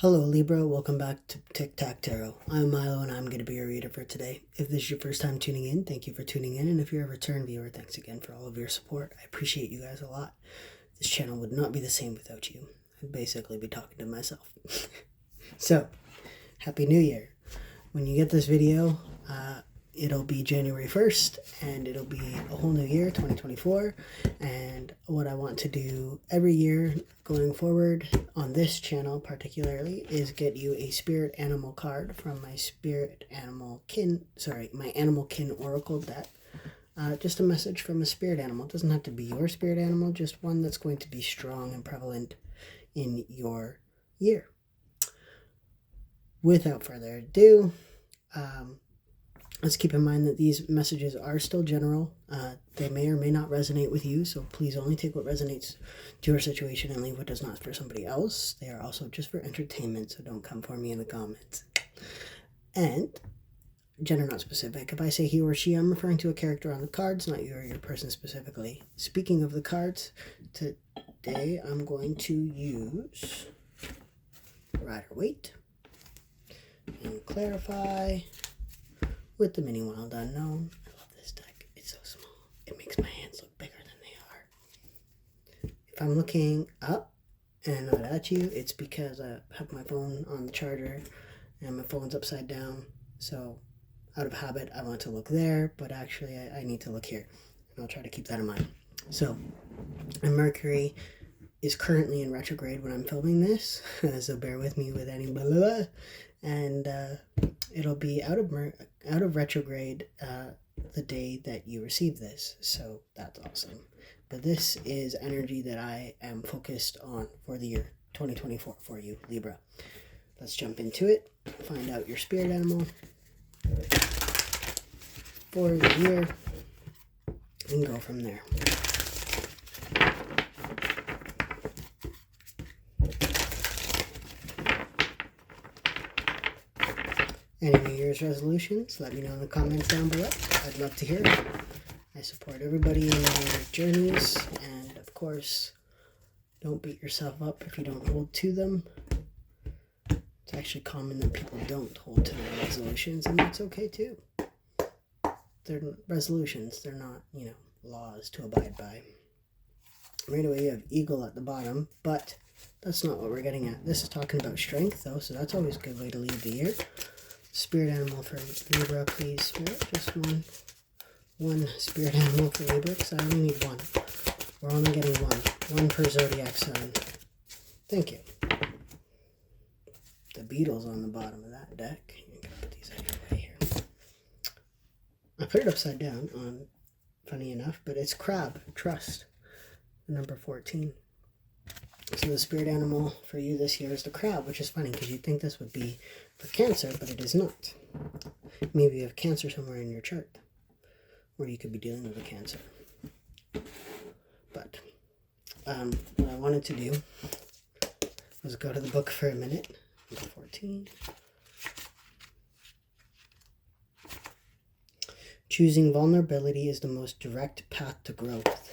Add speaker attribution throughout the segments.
Speaker 1: Hello Libra, welcome back to Tic Tac Tarot. I'm Milo and I'm going to be your reader for today. If this is your first time tuning in, thank you for tuning in, and if you're a return viewer, thanks again for all of your support. I appreciate you guys a lot. This channel would not be the same without you. I'd basically be talking to myself. So, Happy New Year. When you get this video, it'll be January 1st, and it'll be a whole new year, 2024, and what I want to do every year going forward on this channel particularly is get you a spirit animal card from my animal kin oracle deck. Just a message from a spirit animal. It doesn't have to be your spirit animal, just one that's going to be strong and prevalent in your year. Without further ado, let's keep in mind that these messages are still general. They may or may not resonate with you, so please only take what resonates to your situation and leave what does not for somebody else. They are also just for entertainment, so don't come for me in the comments. And gender not specific. If I say he or she, I'm referring to a character on the cards, not you or your person specifically. Speaking of the cards, today I'm going to use Rider-Waite and Clarify with the mini wild unknown. I love this deck. It's so small. It makes my hands look bigger than they are. If I'm looking up and not at you, it's because I have my phone on the charger and my phone's upside down. So out of habit, I want to look there, but actually I need to look here. And I'll try to keep that in mind. So, and Mercury is currently in retrograde when I'm filming this, so bear with me with any blah, blah, blah. And it'll be out of retrograde the day that you receive this, so that's awesome. But this is energy that I am focused on for the year 2024 for you, Libra. Let's jump into it, find out your spirit animal for the year, and go from there. Any New Year's resolutions? Let me know in the comments down below. I'd love to hear it. I support everybody in their journeys, and of course, don't beat yourself up if you don't hold to them. It's actually common that people don't hold to their resolutions, and that's okay too. They're resolutions, they're not, laws to abide by. Right away you have Eagle at the bottom, but that's not what we're getting at. This is talking about strength though, so that's always a good way to leave the year. Spirit animal for Libra, please. Spirit, just one spirit animal for Libra, because I only need one. We're only getting one per zodiac sign. Thank you. The Beatles on the bottom of that deck. I'm gonna put these out of your way here. I put it upside down on, funny enough, but it's Crab, Trust, number 14. So the spirit animal for you this year is the crab, which is funny because you'd think this would be for Cancer, but it is not. Maybe you have Cancer somewhere in your chart, or you could be dealing with a Cancer. But what I wanted to do was go to the book for a minute. Number 14. Choosing vulnerability is the most direct path to growth.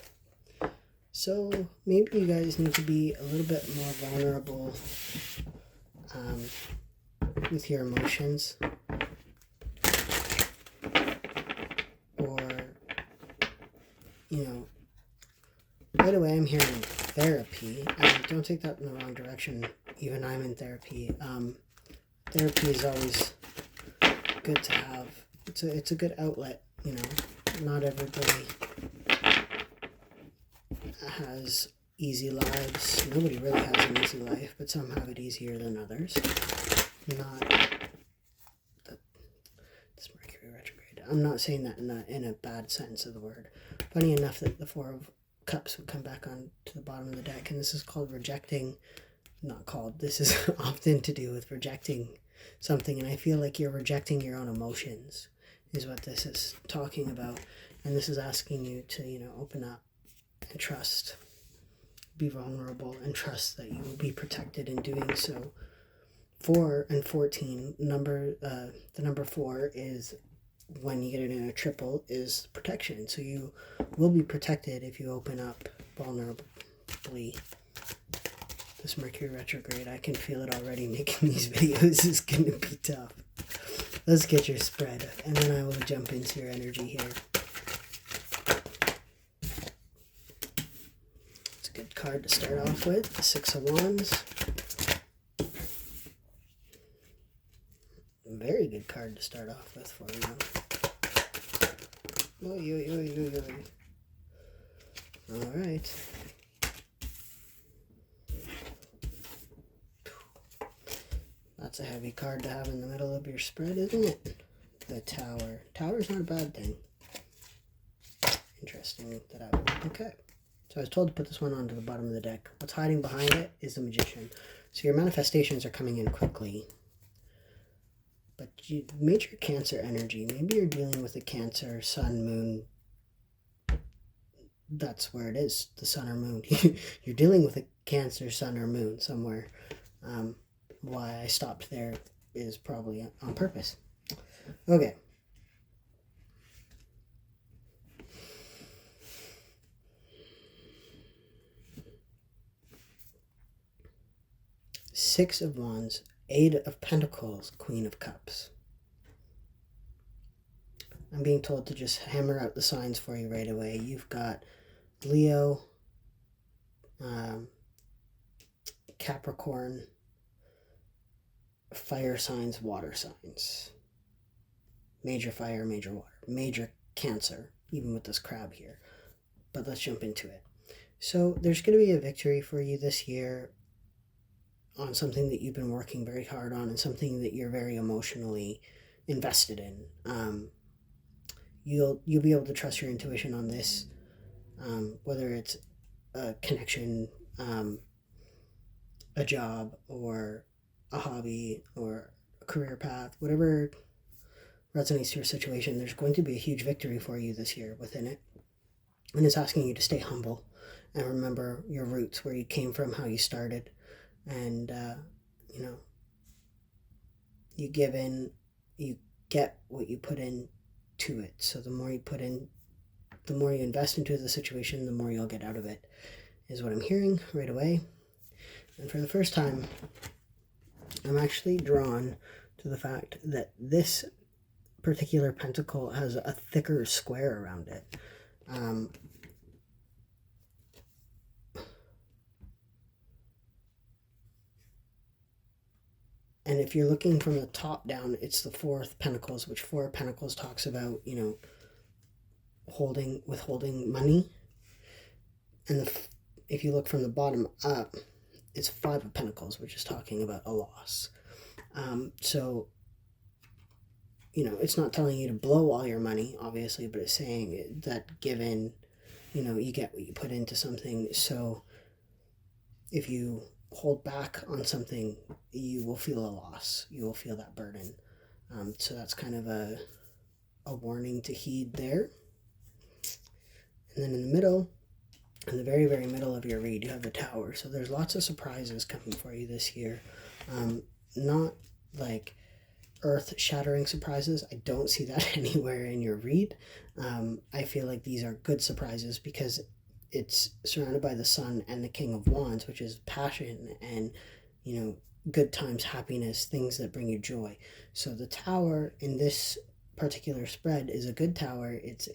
Speaker 1: So maybe you guys need to be a little bit more vulnerable with your emotions, or right away I'm hearing therapy. Don't take that in the wrong direction. Even I'm in therapy. Therapy is always good to have. It's a good outlet. Not everybody has easy lives. Nobody really has an easy life, but some have it easier than others. Not that this Mercury retrograde. I'm not saying that in a bad sense of the word. Funny enough that the Four of Cups would come back on to the bottom of the deck, and this is called rejecting. This is often to do with rejecting something, and I feel like you're rejecting your own emotions is what this is talking about, and this is asking you to open up and trust, be vulnerable, and trust that you will be protected in doing so. 4 and 14, the number 4 is, when you get it in a triple, is protection. So you will be protected if you open up vulnerably. This Mercury retrograde, I can feel it already. Making these videos is going to be tough. Let's get your spread, and then I will jump into your energy here. It's a good card to start off with, the Six of Wands. A very good card to start off with for you. Oy, oy, oy, oy, oy. All right. That's a heavy card to have in the middle of your spread, isn't it? The Tower. Tower's not a bad thing. Interesting that I... Okay. So I was told to put this one onto the bottom of the deck. What's hiding behind it is the Magician. So your manifestations are coming in quickly. But you major Cancer energy. Maybe you're dealing with a Cancer, Sun, Moon. That's where it is, the Sun or Moon. You're dealing with a Cancer, Sun, or Moon somewhere. Why I stopped there is probably on purpose. Okay. Six of Wands, Eight of Pentacles, Queen of Cups. I'm being told to just hammer out the signs for you right away. You've got Leo, Capricorn, fire signs, water signs. Major fire, major water, major Cancer, even with this crab here. But let's jump into it. So there's going to be a victory for you this year on something that you've been working very hard on and something that you're very emotionally invested in. You'll be able to trust your intuition on this, whether it's a connection, a job, or a hobby, or a career path, whatever resonates to your situation. There's going to be a huge victory for you this year within it. And it's asking you to stay humble and remember your roots, where you came from, how you started. And, you give in, you get what you put in to it. So the more you put in, the more you invest into the situation, the more you'll get out of it, is what I'm hearing right away. And for the first time, I'm actually drawn to the fact that this particular pentacle has a thicker square around it. And if you're looking from the top down, it's the Four of Pentacles, which Four of Pentacles talks about, withholding money. And if you look from the bottom up, it's Five of Pentacles, which is talking about a loss. So, it's not telling you to blow all your money, obviously, but it's saying that given, you get what you put into something. So if you hold back on something, you will feel a loss. You will feel that burden. So that's kind of a warning to heed there. And then in the middle, in the very, very middle of your read, you have the Tower. So there's lots of surprises coming for you this year. Not like earth-shattering surprises. I don't see that anywhere in your read. I feel like these are good surprises because it's surrounded by the Sun and the King of Wands, which is passion and, good times, happiness, things that bring you joy. So the Tower in this particular spread is a good tower. It's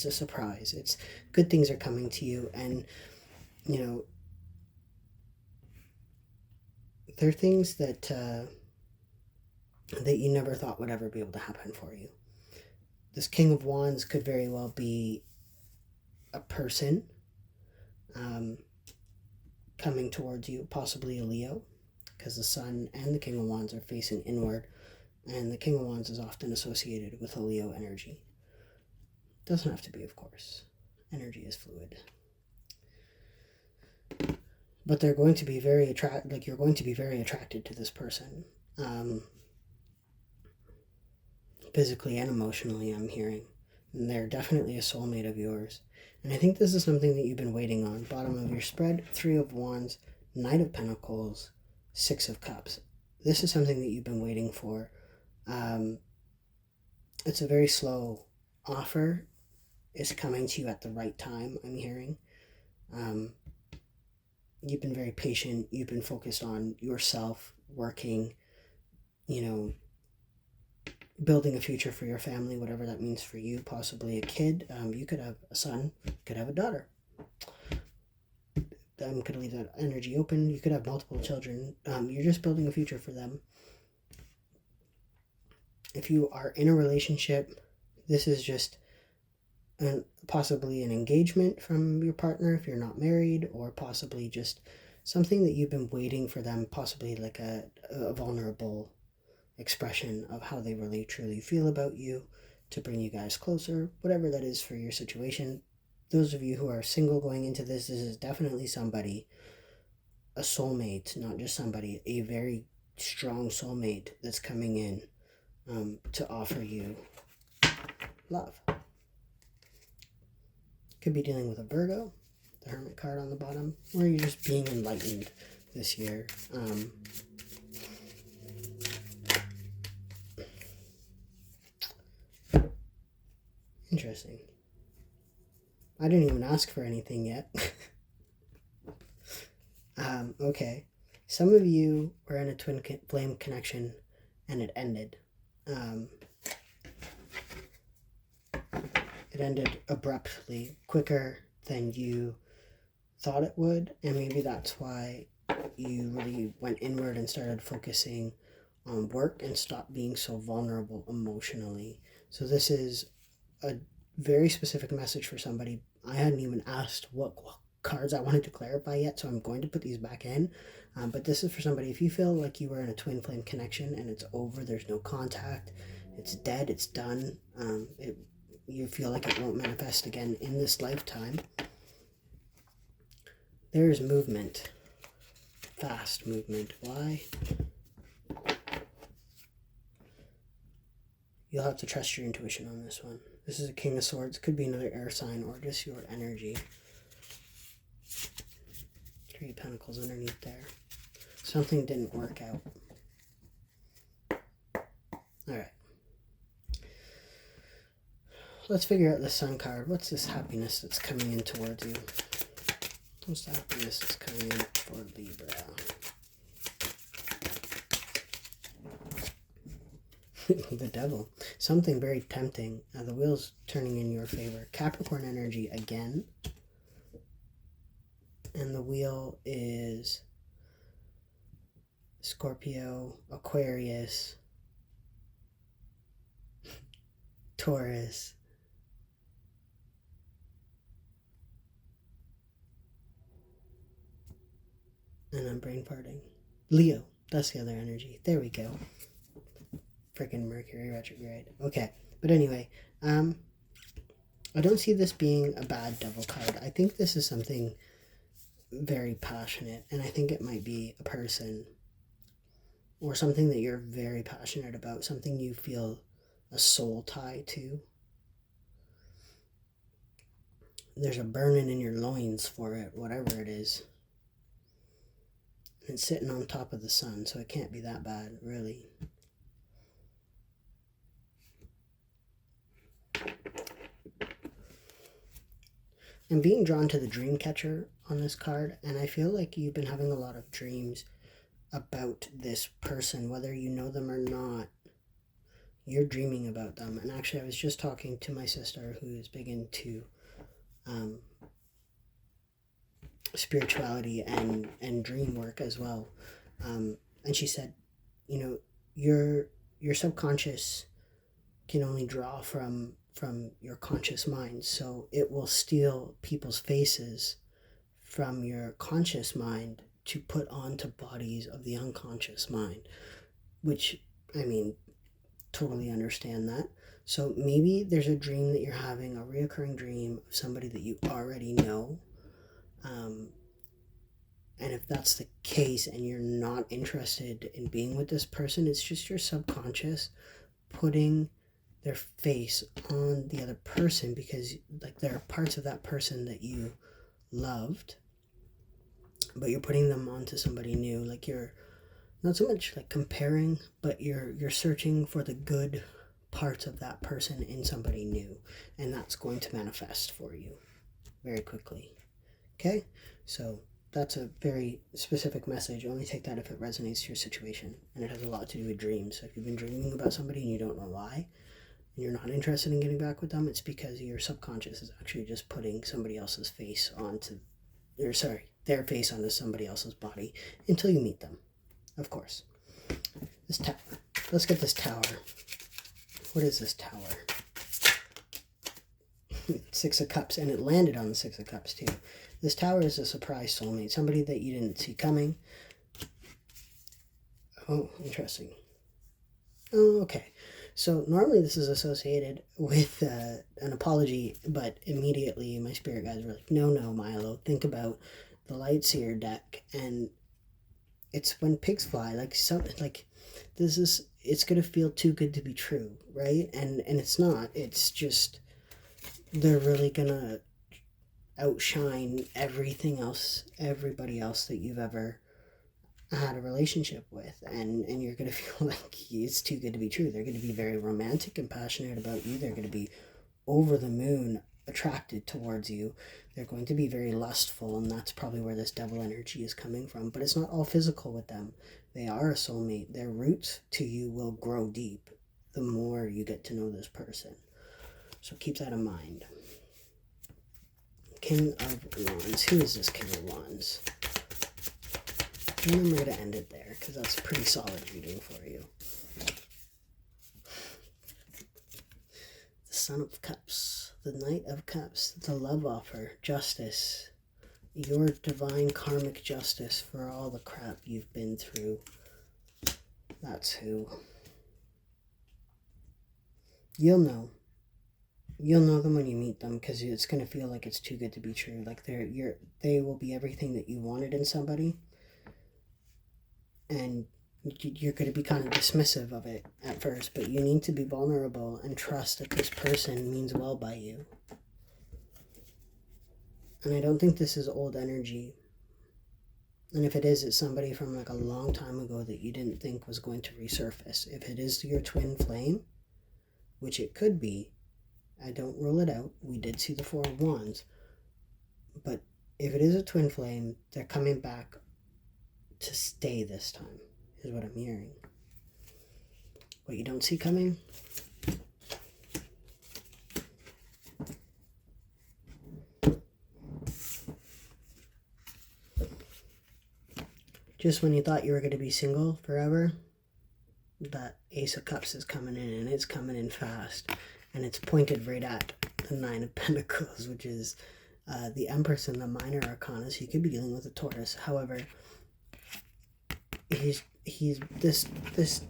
Speaker 1: a surprise. It's good things are coming to you, and, they're things that you never thought would ever be able to happen for you. This King of Wands could very well be a person coming towards you, possibly a Leo, because the Sun and the King of Wands are facing inward, and the King of Wands is often associated with a Leo energy. Doesn't have to be, of course. Energy is fluid. But they're going to be very you're going to be very attracted to this person. Physically and emotionally, I'm hearing. And they're definitely a soulmate of yours. And I think this is something that you've been waiting on. Bottom of your spread, Three of Wands, Knight of Pentacles, Six of Cups. This is something that you've been waiting for. It's a very slow offer. It's coming to you at the right time, I'm hearing. you've been very patient. You've been focused on yourself, working, building a future for your family, whatever that means for you, possibly a kid. You could have a son, you could have a daughter. Could leave that energy open. You could have multiple children. You're just building a future for them. If you are in a relationship, this is just possibly an engagement from your partner if you're not married, or possibly just something that you've been waiting for them, possibly like a vulnerable expression of how they really truly feel about you to bring you guys closer, whatever that is for your situation. Those of you who are single going into this is definitely somebody, a soulmate, not just somebody, a very strong soulmate that's coming in to offer you love. Could be dealing with a Virgo, the Hermit card on the bottom, or you're just being enlightened this year. Interesting. I didn't even ask for anything yet. Okay. Some of you were in a twin flame connection and it ended. It ended abruptly, quicker than you thought it would, and maybe that's why you really went inward and started focusing on work and stopped being so vulnerable emotionally. So this is a very specific message for somebody. I hadn't even asked what cards I wanted to clarify yet, so I'm going to put these back in. But this is for somebody, if you feel like you were in a twin flame connection and it's over, there's no contact, it's dead, it's done, you feel like it won't manifest again in this lifetime, there is movement. Fast movement. Why? You'll have to trust your intuition on this one. This is a King of Swords. Could be another air sign or just your energy. 3 of Pentacles underneath there. Something didn't work out. Alright. Let's figure out the Sun card. What's this happiness that's coming in towards you? What's the happiness that's coming in for Libra? The Devil. Something very tempting. The wheel's turning in your favor. Capricorn energy again. And the wheel is Scorpio, Aquarius, Taurus, and I'm brain farting. Leo. That's the other energy. There we go. Freaking Mercury retrograde. Okay. But anyway, I don't see this being a bad devil card. I think this is something very passionate, and I think it might be a person or something that you're very passionate about, something you feel a soul tie to. There's a burning in your loins for it, whatever it is. And it's sitting on top of the sun, so it can't be that bad, really. I'm being drawn to the dream catcher on this card, and I feel like you've been having a lot of dreams about this person, whether you know them or not. You're dreaming about them. And actually, I was just talking to my sister, who is big into spirituality and dream work as well. And she said, your subconscious can only draw from your conscious mind, so it will steal people's faces from your conscious mind to put onto bodies of the unconscious mind, which, I mean, totally understand that. So maybe there's a dream that you're having, a reoccurring dream of somebody that you already know, and if that's the case and you're not interested in being with this person, it's just your subconscious putting their face on the other person, because like there are parts of that person that you loved, but you're putting them onto somebody new. Like you're not so much like comparing, but you're searching for the good parts of that person in somebody new, and that's going to manifest for you very quickly. Okay, so that's a very specific message. Only take that if it resonates to your situation, and it has a lot to do with dreams. So if you've been dreaming about somebody and you don't know why, and you're not interested in getting back with them, it's because your subconscious is actually just putting somebody else's face onto, or sorry, their face onto somebody else's body until you meet them, of course. This tower. Let's get this tower. What is this tower? Six of Cups, and it landed on the Six of Cups too. This tower is a surprise soulmate, somebody that you didn't see coming. Oh, interesting. Oh, okay. So normally this is associated with an apology, but immediately my spirit guides were like, no, Milo, think about the Lightseer deck, and it's when pigs fly, like something like this is, it's going to feel too good to be true, right? And it's not. It's just they're really going to outshine everything else, everybody else that you've ever had a relationship with, and you're going to feel like it's too good to be true. They're going to be very romantic and passionate about you. They're going to be over the moon attracted towards you. They're going to be very lustful, and that's probably where this devil energy is coming from. But it's not all physical with them. They are a soulmate. Their roots to you will grow deep the more you get to know this person. So keep that in mind. King of Wands. Who is this King of Wands? And then we're going to end it there, because that's a pretty solid reading for you. The Son of Cups, the Knight of Cups, the love offer, justice, your divine karmic justice for all the crap you've been through. That's who. You'll know. You'll know them when you meet them, because it's going to feel like it's too good to be true. Like they will be everything that you wanted in somebody. And you're going to be kind of dismissive of it at first, but you need to be vulnerable and trust that this person means well by you. And I don't think this is old energy. And if it is, it's somebody from like a long time ago that you didn't think was going to resurface. If it is your twin flame, which it could be, I don't rule it out. We did see the Four of Wands. But if it is a twin flame, they're coming back to stay this time, is what I'm hearing. What you don't see coming? Just when you thought you were going to be single forever, that Ace of Cups is coming in, and it's coming in fast. And it's pointed right at the Nine of Pentacles, which is the Empress and the Minor Arcana. So you could be dealing with a Taurus. However, he's this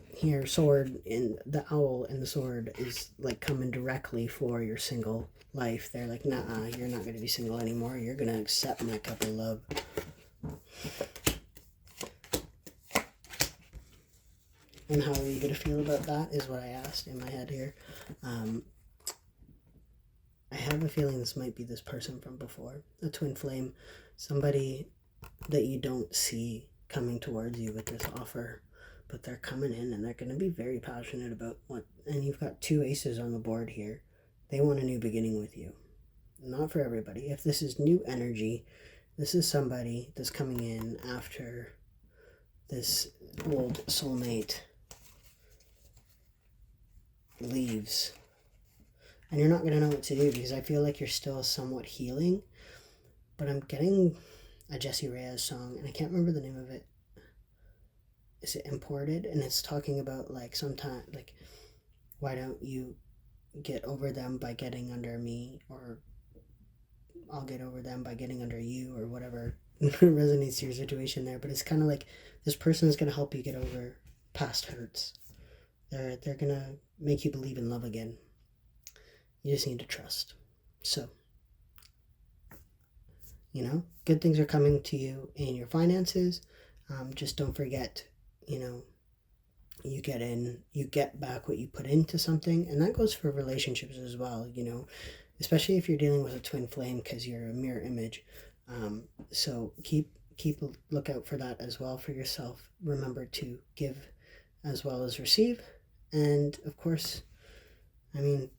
Speaker 1: here sword, in the owl and the sword is like coming directly for your single life. They're like, nah, you're not going to be single anymore. You're going to accept my cup of love. And how are you going to feel about that is what I asked in my head here. I have a feeling this might be this person from before. A twin flame. Somebody that you don't see coming towards you with this offer. But they're coming in and they're going to be very passionate about what... And you've got two aces on the board here. They want a new beginning with you. Not for everybody. If this is new energy, this is somebody that's coming in after this old soulmate leaves. And you're not going to know what to do, because I feel like you're still somewhat healing. But I'm getting a Jessie Reyez song, and I can't remember the name of it. Is it Imported? And it's talking about, like, sometimes, like, why don't you get over them by getting under me, or I'll get over them by getting under you, or whatever resonates to your situation there. But it's kind of like this person is going to help you get over past hurts. They're going to make you believe in love again. You just need to trust. So, you know, good things are coming to you in your finances. Just don't forget, you know, you get back what you put into something. And that goes for relationships as well, you know, especially if you're dealing with a twin flame, because you're a mirror image. So keep a lookout for that as well for yourself. Remember to give as well as receive. And of course, I mean,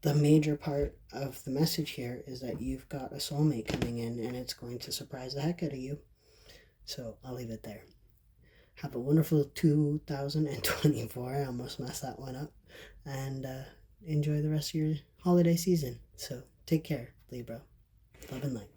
Speaker 1: the major part of the message here is that you've got a soulmate coming in and it's going to surprise the heck out of you. So I'll leave it there. Have a wonderful 2024. I almost messed that one up. And enjoy the rest of your holiday season. So take care, Libra. Love and light.